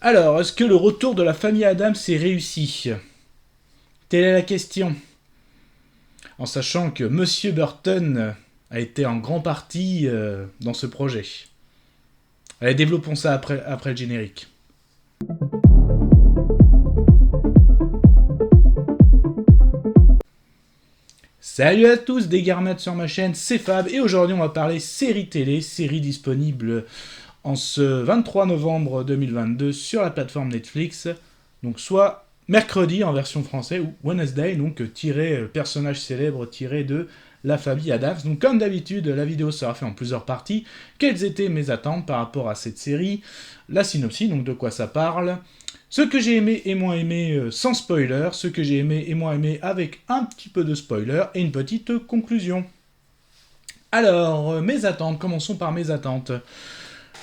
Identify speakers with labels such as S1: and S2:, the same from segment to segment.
S1: Alors, est-ce que le retour de la famille Adams est réussi? Telle est la question. En sachant que Monsieur Burton a été en grande partie dans ce projet. Allez, développons ça après le générique. Salut à tous, des Garmates sur ma chaîne, c'est Fab, et aujourd'hui on va parler séries télé, séries disponibles en ce 23 novembre 2022 sur la plateforme Netflix, donc soit mercredi en version française, ou Wednesday, donc tiré, personnage célèbre tiré de la famille Adams. Donc comme d'habitude, la vidéo sera faite en plusieurs parties. Quelles étaient mes attentes par rapport à cette série? La synopsis, donc de quoi ça parle. Ce que j'ai aimé et moins aimé sans spoiler, ce que j'ai aimé et moins aimé avec un petit peu de spoiler, et une petite conclusion. Alors, mes attentes, commençons par mes attentes.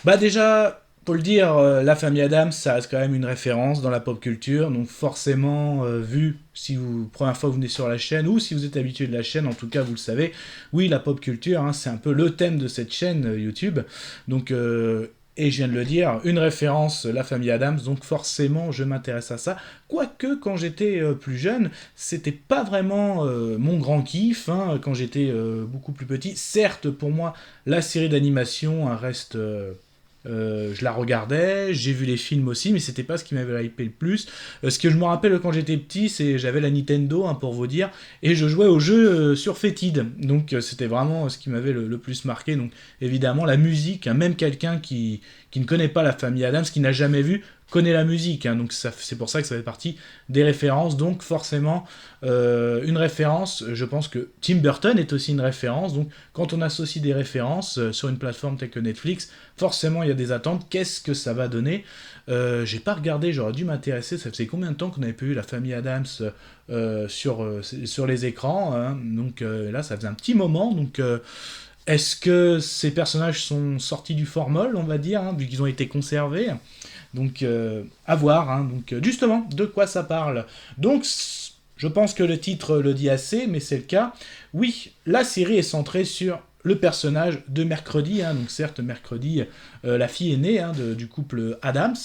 S1: Bah déjà, pour le dire, la famille Adams, ça reste quand même une référence dans la pop culture, donc forcément, vu si vous, première fois vous venez sur la chaîne, ou si vous êtes habitué de la chaîne, en tout cas vous le savez, oui, la pop culture, hein, c'est un peu le thème de cette chaîne YouTube, donc... et je viens de le dire, une référence, la famille Adams, donc forcément je m'intéresse à ça. Quoique quand j'étais plus jeune, c'était pas vraiment mon grand kiff, hein, quand j'étais beaucoup plus petit. Certes, pour moi, la série d'animation reste... je la regardais, j'ai vu les films aussi, mais c'était pas ce qui m'avait hypé le plus. Ce que je me rappelle quand j'étais petit, c'est j'avais la Nintendo, hein, pour vous dire, et je jouais au jeu sur Fétide. Donc c'était vraiment ce qui m'avait le plus marqué. Donc évidemment, la musique, hein, même quelqu'un qui ne connaît pas la famille Adams, qui n'a jamais vu, connaît la musique, hein, donc c'est pour ça que ça fait partie des références, donc forcément une référence, je pense que Tim Burton est aussi une référence, donc quand on associe des références sur une plateforme telle que Netflix, forcément il y a des attentes, qu'est-ce que ça va donner? J'ai pas regardé, j'aurais dû m'intéresser, ça faisait combien de temps qu'on n'avait pas eu la famille Adams sur les écrans, hein, donc là ça faisait un petit moment, donc... est-ce que ces personnages sont sortis du formol, on va dire, hein, vu qu'ils ont été conservés? Donc, à voir. Hein. Donc, justement, de quoi ça parle? Donc, je pense que le titre le dit assez, mais c'est le cas. Oui, la série est centrée sur le personnage de Mercredi. Hein. Donc, certes, Mercredi, la fille aînée, hein, du couple Adams.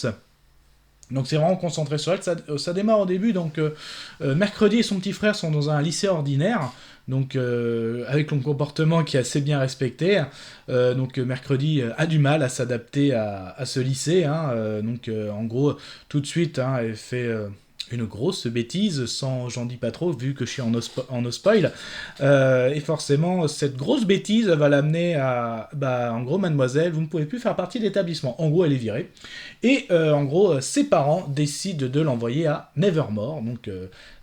S1: Donc c'est vraiment concentré sur elle. Ça démarre au début, donc Mercredi et son petit frère sont dans un lycée ordinaire, donc avec un comportement qui est assez bien respecté. Donc Mercredi a du mal à s'adapter à ce lycée. Hein, donc en gros, tout de suite, hein, elle fait... une grosse bêtise, sans j'en dis pas trop, vu que je suis en no spoil. Et forcément, cette grosse bêtise va l'amener à... Bah, en gros, mademoiselle, vous ne pouvez plus faire partie de l'établissement. En gros, elle est virée. Et en gros, ses parents décident de l'envoyer à Nevermore. Donc,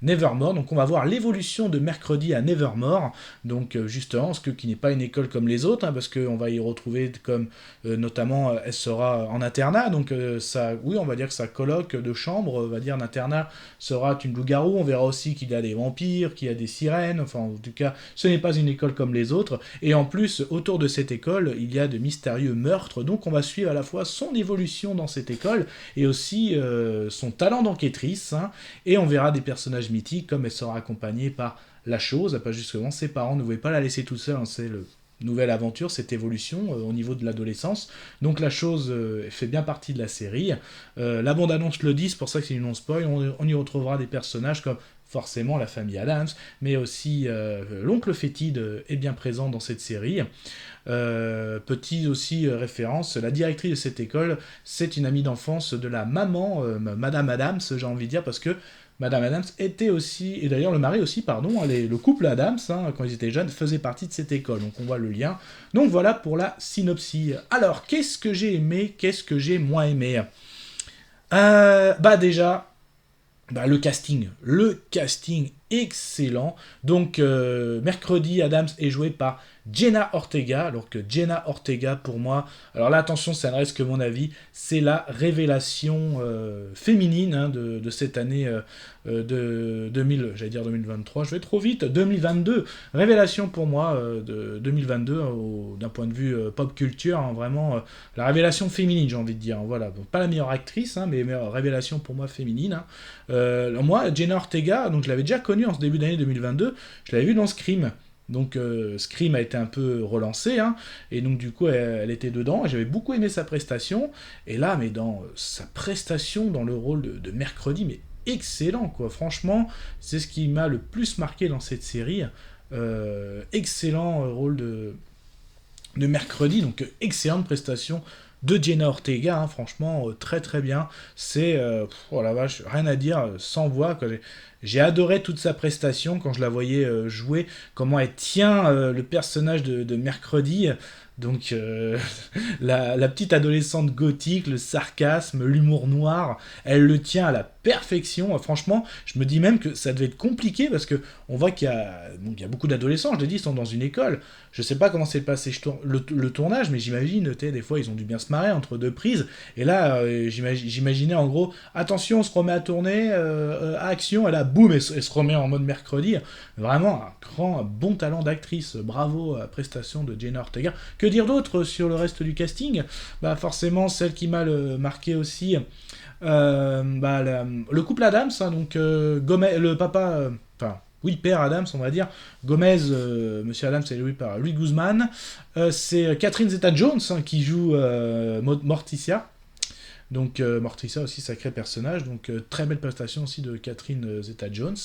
S1: Nevermore, donc on va voir l'évolution de Mercredi à Nevermore. Donc, justement, ce qui n'est pas une école comme les autres, hein, parce qu'on va y retrouver comme, notamment, elle sera en internat. Donc, ça, oui, on va dire que sa coloc de chambre, on va dire, d'internat, sera une loup-garou. On verra aussi qu'il y a des vampires, qu'il y a des sirènes. Enfin, en tout cas, ce n'est pas une école comme les autres. Et en plus, autour de cette école, il y a de mystérieux meurtres. Donc, on va suivre à la fois son évolution dans cette école et aussi son talent d'enquêtrice. Hein, et on verra des personnages mythiques, comme elle sera accompagnée par la chose. Pas justement, ses parents ne voulaient pas la laisser toute seule. Hein, c'est le nouvelle aventure, cette évolution au niveau de l'adolescence. Donc la chose fait bien partie de la série. La bande-annonce le dit, c'est pour ça que c'est une non-spoil. On y retrouvera des personnages comme forcément la famille Adams, mais aussi l'oncle Fétide est bien présent dans cette série. Petit aussi référence, la directrice de cette école, c'est une amie d'enfance de la maman, Madame Adams, j'ai envie de dire, parce que Madame Adams était aussi, et d'ailleurs le mari aussi, pardon, le couple Adams, hein, quand ils étaient jeunes, faisait partie de cette école, donc on voit le lien. Donc voilà pour la synopsis. Alors, qu'est-ce que j'ai aimé, qu'est-ce que j'ai moins aimé? Bah déjà, le casting excellent. Donc Mercredi Adams est joué par Jenna Ortega, alors que Jenna Ortega pour moi, alors là attention ça ne reste que mon avis, c'est la révélation féminine, hein, de cette année de 2000, j'allais dire 2023, je vais trop vite, 2022, révélation pour moi de 2022 d'un point de vue pop culture, hein, vraiment la révélation féminine j'ai envie de dire, hein, voilà, donc pas la meilleure actrice, hein, mais meilleure révélation pour moi féminine. Hein. Moi Jenna Ortega, donc je l'avais déjà connue en ce début d'année 2022, je l'avais vue dans Scream. Donc Scream a été un peu relancé, hein, et donc du coup elle était dedans, et j'avais beaucoup aimé sa prestation, et là, mais dans sa prestation dans le rôle de Mercredi, mais excellent, quoi. Franchement, c'est ce qui m'a le plus marqué dans cette série. Excellent rôle de Mercredi, donc excellente prestation de Jenna Ortega, hein, franchement, très très bien. C'est, oh la vache, rien à dire, sans voix, quoi. J'ai adoré toute sa prestation quand je la voyais jouer, comment elle tient le personnage de Mercredi. Donc, la petite adolescente gothique, le sarcasme, l'humour noir, elle le tient à la perfection. Franchement, je me dis même que ça devait être compliqué parce que on voit qu'il y a beaucoup d'adolescents, je l'ai dit, ils sont dans une école. Je sais pas comment s'est passé le tournage, mais j'imagine, des fois, ils ont dû bien se marrer entre deux prises. Et là, j'imaginais en gros, attention, on se remet à tourner, action, et là, boum, elle se remet en mode mercredi. Vraiment, un bon talent d'actrice. Bravo à la prestation de Jenna Ortega. Que dire d'autre sur le reste du casting? Bah forcément, celle qui m'a marqué aussi, le couple Adams, hein, donc le papa, oui, père Adams, on va dire. Gomez, Monsieur Adams, est joué par Louis Guzman. C'est Catherine Zeta-Jones, hein, qui joue Morticia. Donc Morticia aussi, sacré personnage. Donc très belle prestation aussi de Catherine Zeta-Jones.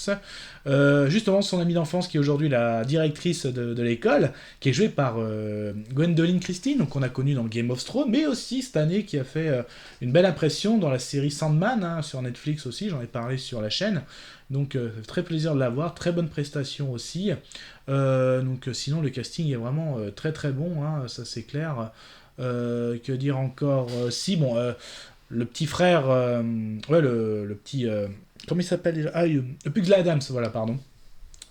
S1: Justement, son amie d'enfance qui est aujourd'hui la directrice de l'école, qui est jouée par Gwendoline Christie, donc qu'on a connue dans Game of Thrones, mais aussi cette année qui a fait une belle impression dans la série Sandman, hein, sur Netflix aussi, j'en ai parlé sur la chaîne. Donc très plaisir de la voir, très bonne prestation aussi. Sinon le casting est vraiment très très bon, hein, ça c'est clair. Que dire encore? Si, bon, le petit frère, ouais, le petit, comment il s'appelle déjà? Ah, Pugsley Adams, voilà, pardon.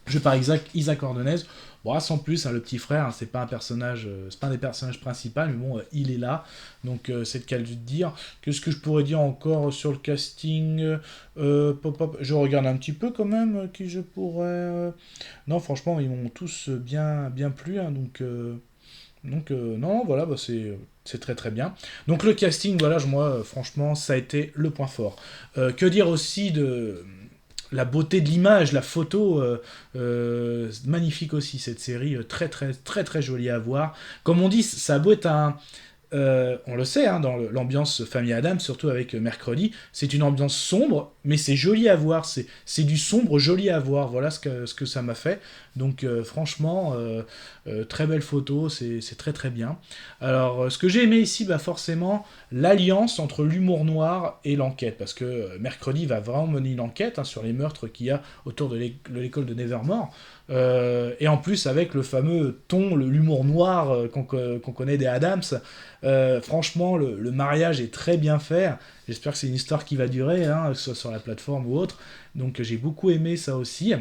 S1: Joué par Isaac Ordonez. Bon, sans plus, hein, le petit frère, hein, c'est pas un personnage, c'est pas un des personnages principaux, mais bon, il est là, donc c'est le cas de dire. Qu'est-ce que je pourrais dire encore sur le casting? Je regarde un petit peu quand même, qui je pourrais. Non, franchement, ils m'ont tous bien, bien plu, hein, non, voilà, bah c'est très très bien. Donc le casting, voilà, moi, franchement, ça a été le point fort. Que dire aussi de la beauté de l'image, la photo, magnifique aussi cette série, très très très très jolie à voir. Comme on dit, ça a beau être on le sait, hein, dans l'ambiance Famille Adams, surtout avec Mercredi, c'est une ambiance sombre, mais c'est joli à voir, c'est du sombre joli à voir, voilà ce que ça m'a fait. Donc franchement, très belle photo, c'est très très bien. Alors ce que j'ai aimé ici, bah, forcément, l'alliance entre l'humour noir et l'enquête, parce que Mercredi va vraiment mener une enquête, hein, sur les meurtres qu'il y a autour de l'école de Nevermore. Et en plus avec le fameux ton, l'humour noir qu'on connaît des Adams. Franchement, le mariage est très bien fait. J'espère que c'est une histoire qui va durer, hein, que ce soit sur la plateforme ou autre. Donc j'ai beaucoup aimé ça aussi.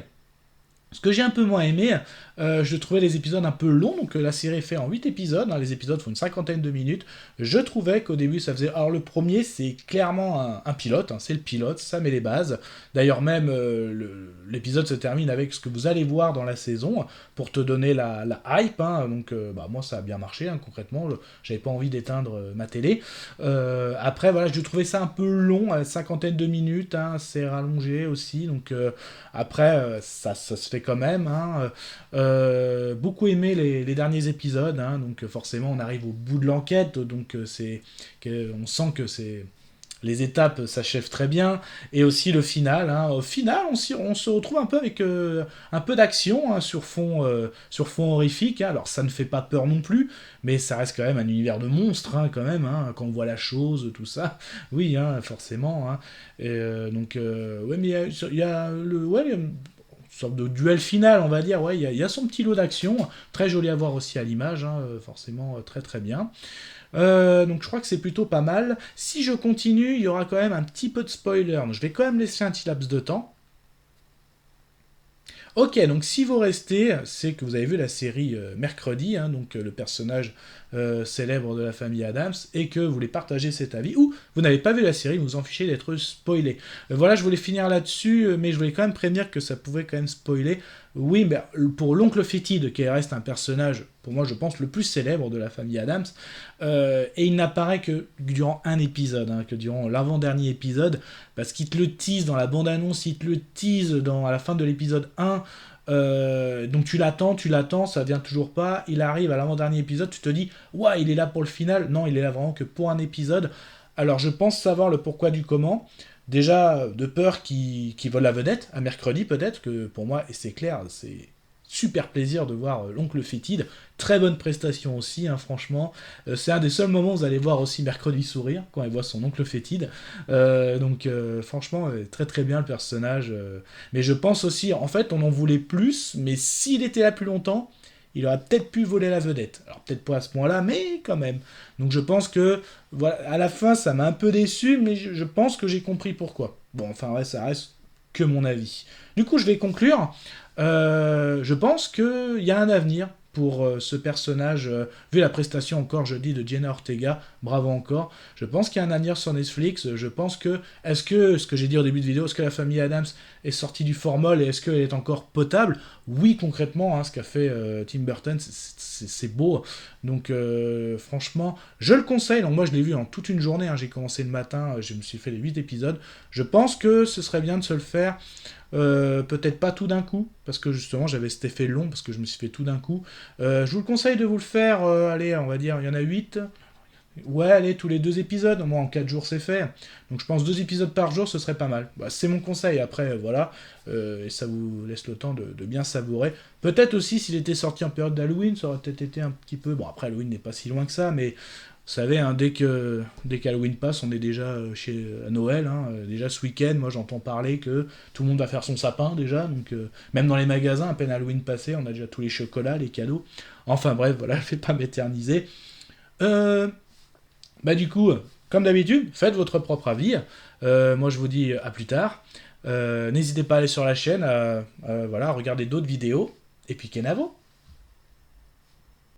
S1: Ce que j'ai un peu moins aimé, je trouvais les épisodes un peu longs, donc la série est faite en 8 épisodes, hein, les épisodes font une cinquantaine de minutes. Je trouvais qu'au début ça faisait... Alors le premier c'est clairement un pilote, hein, c'est le pilote, ça met les bases. D'ailleurs même l'épisode se termine avec ce que vous allez voir dans la saison, pour te donner la hype, hein, donc moi ça a bien marché, hein, concrètement, j'avais pas envie d'éteindre ma télé. Après voilà, je trouvais ça un peu long, à cinquantaine de minutes, hein, c'est rallongé aussi, donc après ça se fait quand même, hein. Beaucoup aimé les derniers épisodes, hein, donc forcément on arrive au bout de l'enquête, donc on sent que les étapes s'achèvent très bien, et aussi le final, hein. Au final on se retrouve un peu avec un peu d'action, hein, sur fond horrifique, hein. Alors ça ne fait pas peur non plus, mais ça reste quand même un univers de monstres, hein, quand même, hein, quand on voit la chose, tout ça, oui, hein, forcément, hein. Et, ouais, mais il y a une sorte de duel final, on va dire. Ouais, il y a son petit lot d'action, très joli à voir aussi à l'image, hein, forcément très très bien. Donc je crois que c'est plutôt pas mal. Si je continue, il y aura quand même un petit peu de spoiler. Donc, je vais quand même laisser un petit laps de temps. Ok, donc si vous restez, c'est que vous avez vu la série Mercredi, hein, donc le personnage célèbre de la famille Adams, et que vous voulez partager cet avis, ou vous n'avez pas vu la série, vous vous en fichez d'être spoilé. Voilà, je voulais finir là-dessus, mais je voulais quand même prévenir que ça pouvait quand même spoiler. Oui, mais pour l'oncle Fétide, qui reste un personnage, pour moi je pense, le plus célèbre de la famille Adams, et il n'apparaît que durant un épisode, hein, que durant l'avant-dernier épisode, parce qu'il te le tease dans la bande-annonce, il te le tease à la fin de l'épisode 1, Donc tu l'attends, ça vient toujours pas. Il arrive à l'avant-dernier épisode, tu te dis, ouais, il est là pour le final. Non, il est là vraiment que pour un épisode. Alors je pense savoir le pourquoi du comment. Déjà, de peur qu'il vole la vedette, à mercredi peut-être, que pour moi, et c'est clair, c'est super plaisir de voir l'oncle Fétide. Très bonne prestation aussi, hein, franchement. C'est un des seuls moments où vous allez voir aussi mercredi sourire, quand il voit son oncle Fétide. Donc franchement, très très bien le personnage. Mais je pense aussi, en fait, on en voulait plus, mais s'il était là plus longtemps, il aurait peut-être pu voler la vedette. Alors peut-être pas à ce point-là, mais quand même. Donc je pense que, voilà, à la fin, ça m'a un peu déçu, mais je pense que j'ai compris pourquoi. Bon, enfin ouais, ça reste que mon avis. Du coup, je vais conclure. Je pense qu'il y a un avenir pour ce personnage, vu la prestation encore, je dis, de Jenna Ortega, bravo encore. Je pense qu'il y a un avenir sur Netflix. Je pense que, ce que j'ai dit au début de vidéo, est-ce que la famille Adams est sortie du formol et est-ce qu'elle est encore potable? Oui, concrètement, hein, ce qu'a fait Tim Burton, c'est beau. Donc, franchement, je le conseille. Donc, moi, je l'ai vu en toute une journée. Hein. J'ai commencé le matin, je me suis fait les 8 épisodes. Je pense que ce serait bien de se le faire. Peut-être pas tout d'un coup, parce que justement j'avais cet effet long, parce que je me suis fait tout d'un coup. Je vous le conseille de vous le faire, allez, on va dire, il y en a 8. Ouais, allez, tous les 2 épisodes, moi en 4 jours c'est fait. Donc je pense 2 épisodes par jour, ce serait pas mal. Bah, c'est mon conseil, après, voilà. Et ça vous laisse le temps de bien savourer. Peut-être aussi, s'il était sorti en période d'Halloween, ça aurait peut-être été un petit peu... Bon, après, Halloween n'est pas si loin que ça, mais vous savez, hein, dès qu'Halloween passe, on est déjà à Noël. Hein, déjà ce week-end, moi j'entends parler que tout le monde va faire son sapin déjà. Donc même dans les magasins, à peine Halloween passé, on a déjà tous les chocolats, les cadeaux. Enfin bref, voilà, je vais pas m'éterniser. Bah du coup, comme d'habitude, faites votre propre avis. Moi je vous dis à plus tard. N'hésitez pas à aller sur la chaîne, voilà, regarder d'autres vidéos. Et puis Kenavo.